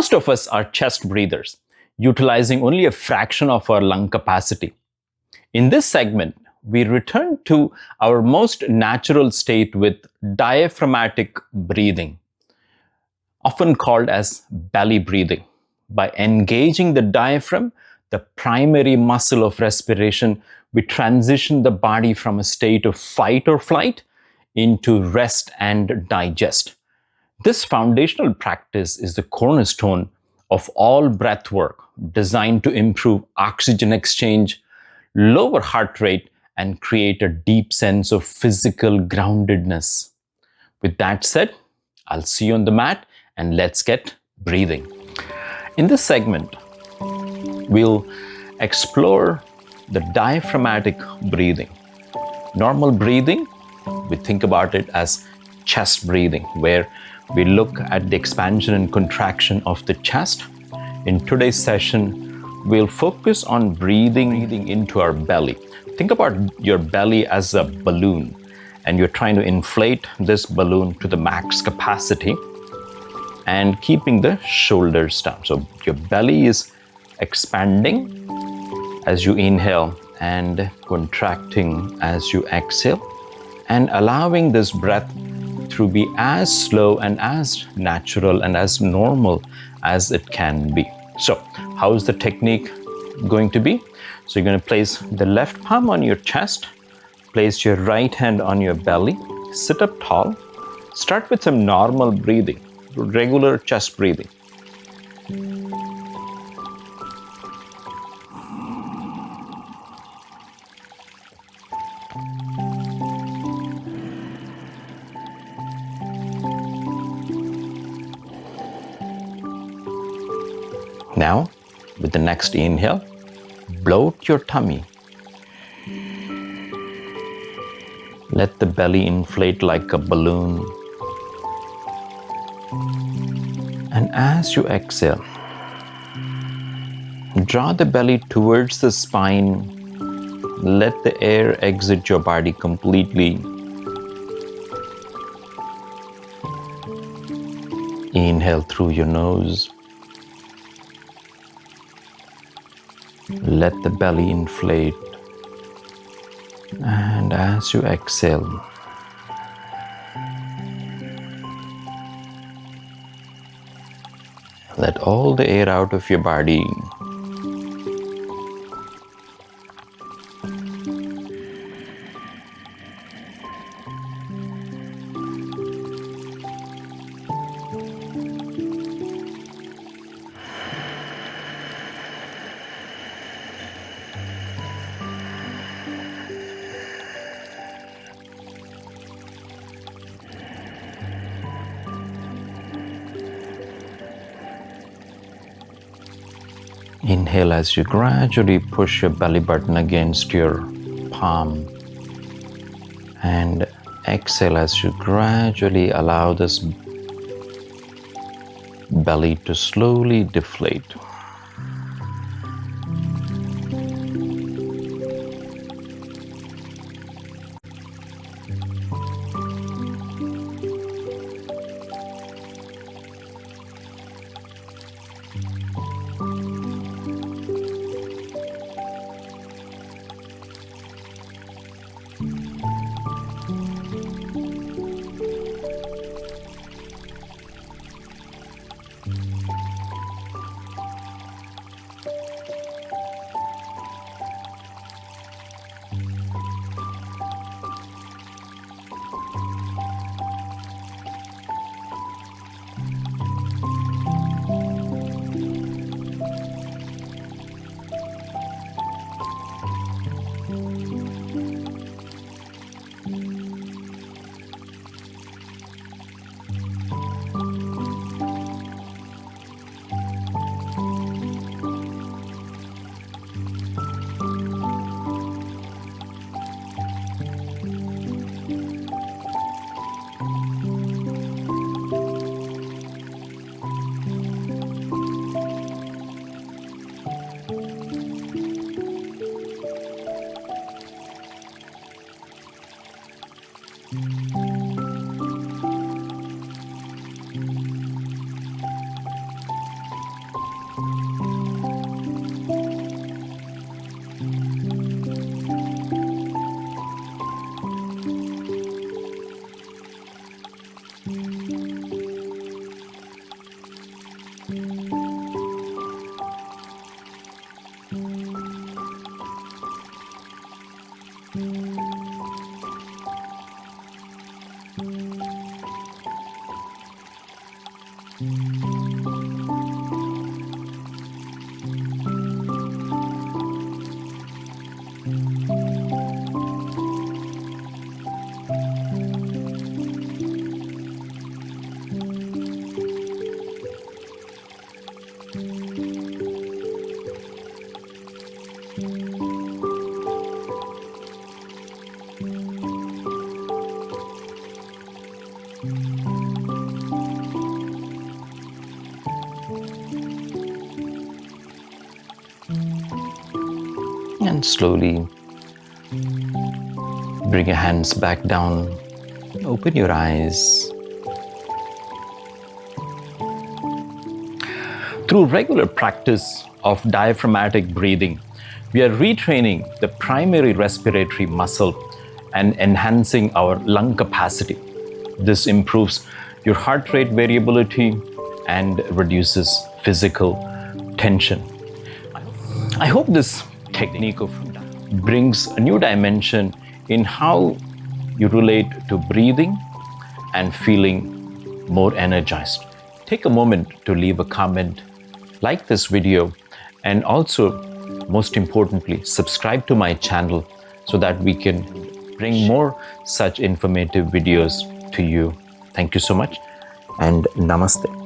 Most of us are chest breathers, utilizing only a fraction of our lung capacity. In this segment, we return to our most natural state with diaphragmatic breathing, often called as belly breathing. By engaging the diaphragm, the primary muscle of respiration, we transition the body from a state of fight or flight into rest and digest. This foundational practice is the cornerstone of all breath work, designed to improve oxygen exchange, lower heart rate, and create a deep sense of physical groundedness. With that said, I'll see you on the mat and let's get breathing. In this segment, we'll explore the diaphragmatic breathing. Normal breathing, we think about it as chest breathing, where we look at the expansion and contraction of the chest. In today's session, we'll focus on breathing into our belly. Think about your belly as a balloon, and you're trying to inflate this balloon to the max capacity and keeping the shoulders down. So your belly is expanding as you inhale and contracting as you exhale, and allowing this breath to be as slow and as natural and as normal as it can be. So how is the technique going to be? So you're going to place the left palm on your chest, place your right hand on your belly, sit up tall, start with some normal breathing, regular chest breathing. Now, with the next inhale, bloat your tummy. Let the belly inflate like a balloon. And as you exhale, draw the belly towards the spine. Let the air exit your body completely. Inhale through your nose. Let the belly inflate, and as you exhale, let all the air out of your body. Inhale as you gradually push your belly button against your palm, and exhale as you gradually allow this belly to slowly deflate. And slowly bring your hands back down. Open your eyes. Through regular practice of diaphragmatic breathing, we are retraining the primary respiratory muscle and enhancing our lung capacity. This improves your heart rate variability and reduces physical tension. I hope this technique brings a new dimension in how you relate to breathing and feeling more energized. Take a moment to leave a comment, like this video, and also, most importantly, subscribe to my channel so that we can bring more such informative videos to you. Thank you so much, and namaste.